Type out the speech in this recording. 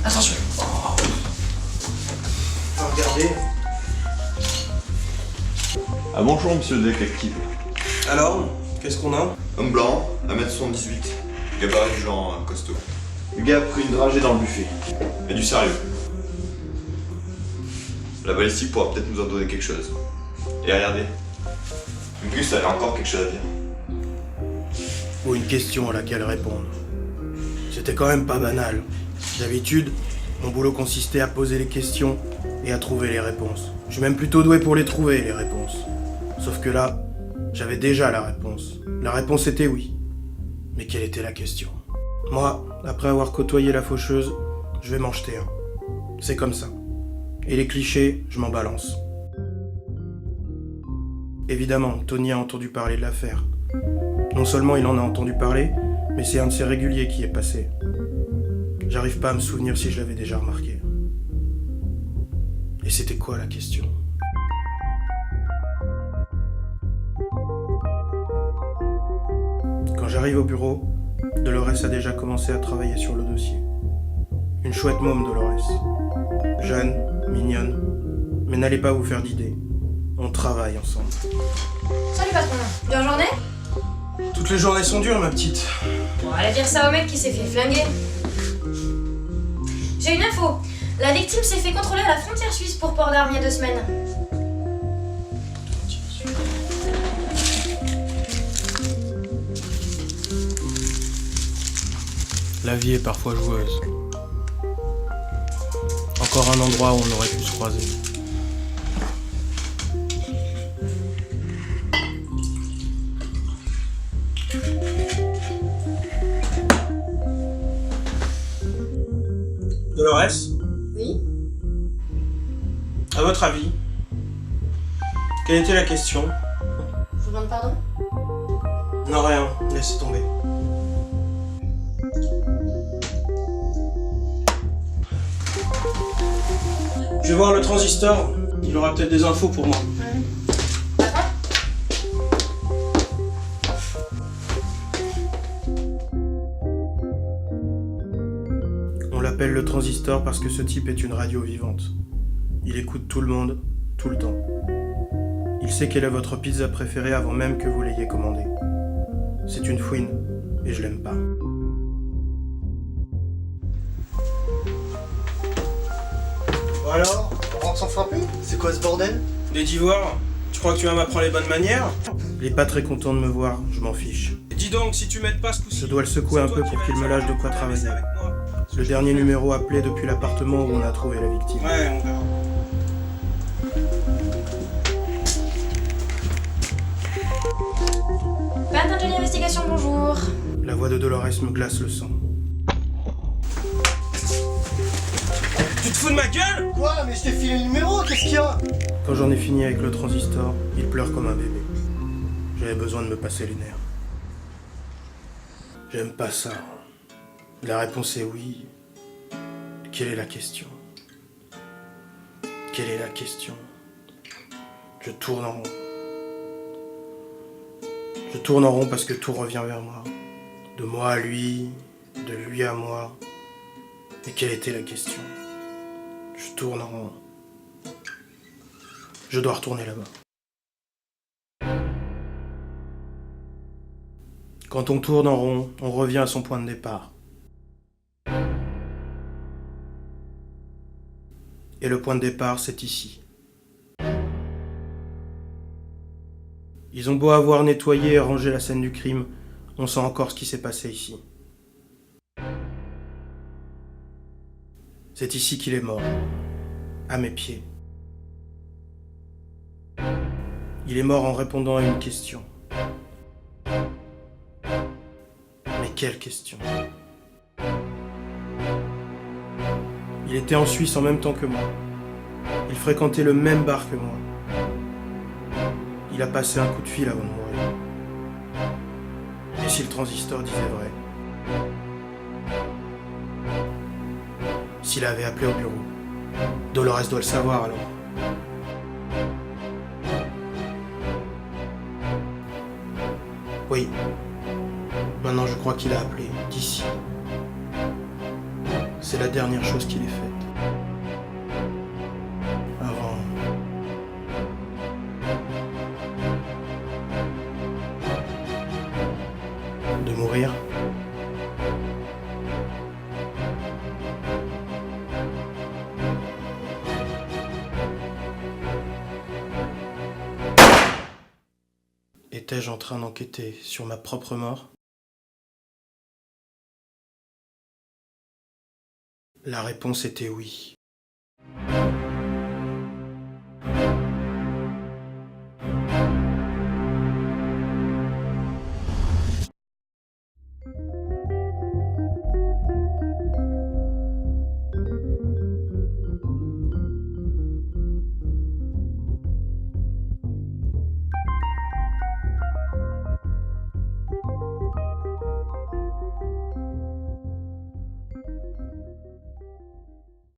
Attention. Regardez. Ah bonjour monsieur le détective. Alors, qu'est-ce qu'on a? Homme blanc, 1m78, gabarit du genre costaud. Le gars a pris une dragée dans le buffet. Mais du sérieux. La balistique pourra peut-être nous en donner quelque chose. Et regardez, Gus avait encore quelque chose à dire. Ou une question à laquelle répondre. C'était quand même pas banal. D'habitude, mon boulot consistait à poser les questions et à trouver les réponses. Je suis même plutôt doué pour les trouver, les réponses. Sauf que là, j'avais déjà la réponse. La réponse était oui. Mais quelle était la question? Moi, après avoir côtoyé la faucheuse, je vais m'en jeter un. C'est comme ça. Et les clichés, je m'en balance. Évidemment, Tony a entendu parler de l'affaire. Non seulement il en a entendu parler, mais c'est un de ses réguliers qui est passé. J'arrive pas à me souvenir si je l'avais déjà remarqué. Et c'était quoi la question? Quand j'arrive au bureau, Dolores a déjà commencé à travailler sur le dossier. Une chouette môme, Dolores. Jeune, mignonne, mais n'allez pas vous faire d'idées. On travaille ensemble. Salut patron, dure journée? Toutes les journées sont dures, ma petite. Bon, allez dire ça au mec qui s'est fait flinguer. J'ai une info. La victime s'est fait contrôler à la frontière suisse pour port d'armes il y a 2 semaines. La vie est parfois joueuse. Encore un endroit où on aurait pu se croiser. Dolores, Oui? à votre avis, quelle était la question? Je vous demande pardon? Non, rien, laissez tomber. Je vais voir le transistor, il aura peut-être des infos pour moi. Patron? On l'appelle le transistor parce que ce type est une radio vivante. Il écoute tout le monde, tout le temps. Il sait quelle est votre pizza préférée avant même que vous l'ayez commandée. C'est une fouine, et je l'aime pas. Bon alors, on rentre sans frapper? C'est quoi ce bordel? Les divoires, tu crois que tu vas m'apprendre les bonnes manières? Il est pas très content de me voir, je m'en fiche. Et dis donc, si tu m'aides pas ce coup-ci... Je dois le secouer un peu pour qu'il me lâche de quoi travailler. Le dernier numéro appelé depuis l'appartement où on a trouvé la victime. Ouais, on verra. Panne d'ingénierie investigation, bonjour. La voix de Dolores me glace le sang. Tu te fous de ma gueule? Quoi? Mais je t'ai filé le numéro, qu'est-ce qu'il y a? Quand j'en ai fini avec le transistor, il pleure comme un bébé. J'avais besoin de me passer les nerfs. J'aime pas ça. La réponse est oui. Quelle est la question? Quelle est la question? Je tourne en rond. Je tourne en rond parce que tout revient vers moi. De moi à lui, de lui à moi. Et quelle était la question? Je tourne en rond. Je dois retourner là-bas. Quand on tourne en rond, on revient à son point de départ. Et le point de départ, c'est ici. Ils ont beau avoir nettoyé et rangé la scène du crime, on sent encore ce qui s'est passé ici. C'est ici qu'il est mort, à mes pieds. Il est mort en répondant à une question. Mais quelle question? Il était en Suisse en même temps que moi. Il fréquentait le même bar que moi. Il a passé un coup de fil avant de mourir. Et si le transistor disait vrai? S'il avait appelé au bureau? Dolores doit le savoir alors. Oui. Maintenant, je crois qu'il a appelé, d'ici. C'est la dernière chose qu'il ait faite. Avant... de mourir. Étais-je en train d'enquêter sur ma propre mort? La réponse était oui.